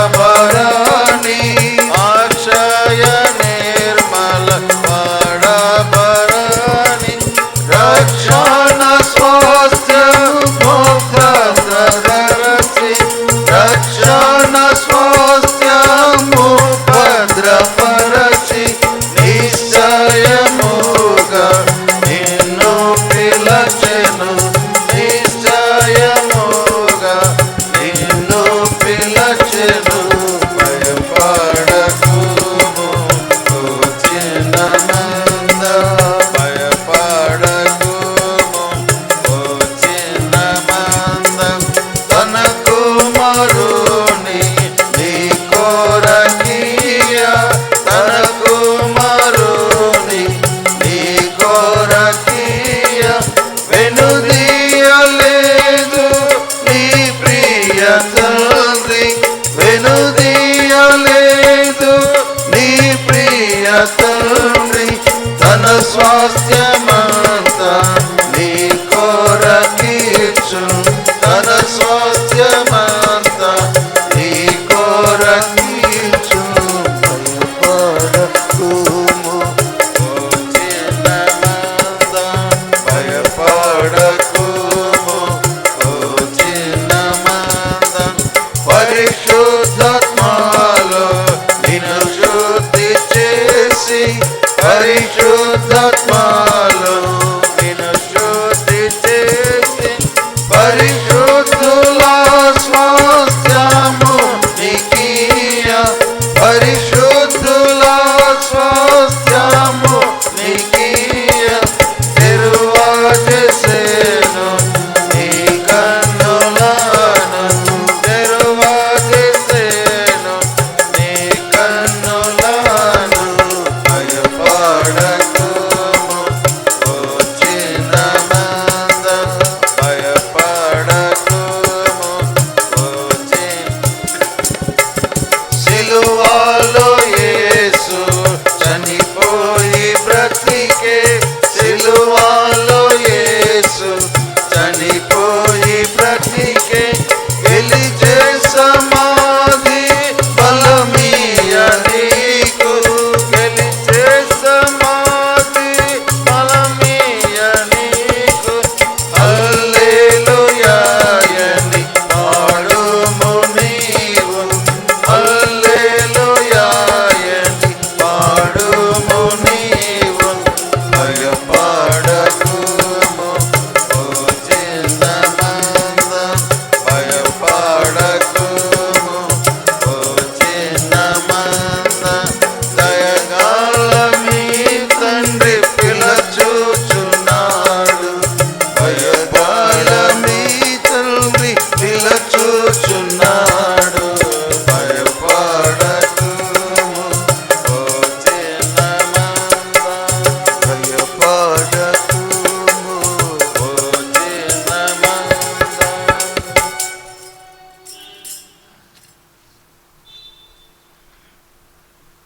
పడబరని అక్షయ నిర్మల పడబరని రక్షణ స్వాస్థ్య భద్రసి రక్షణ స్వాస్థ్యము భద్రపరచి నిశ్చయముగా నిన్ను పిలచెను నిశ్చయముగా నిన్ను పిలచెను భయపడకుము ఓ చిన్న మంద భయపడకుము ఓ చిన్న మంద తన కుమారుని నీ కోరకీయ తన కుమారుని నీ కోరకీయ వెనుదీయలేదు నీ ప్రియ తండ్రి వెనుదీయలేదు నీ ప్రియ తండ్రి తన స్వాస్థ్యమంతా నీ కోరకీర్చు తన స్వాస్థ్యమంతా నీ కోరకీర్చు భయపడకుము ఓ చిన్న మంద భయపడకుము ఓ చిన్న మంద పరిశుద్ధాత్మలో నిన్ను శుద్ధి చేసి పరిశుద్ధాత్మలో నిన్ను శుద్ధి చేసి పరిశుద్ధుల స్వాస్థ్యము నీకీయ పరిశుద్ధుల స్వాస్థ్యము నీకీయ తెరువాజేసేను నీ కన్నులను తెరువాజేసేను నీ కన్నులను భయపడకుము ఓ చిన్న మంద భయపడకుము ఓ చిన్న సిలువలో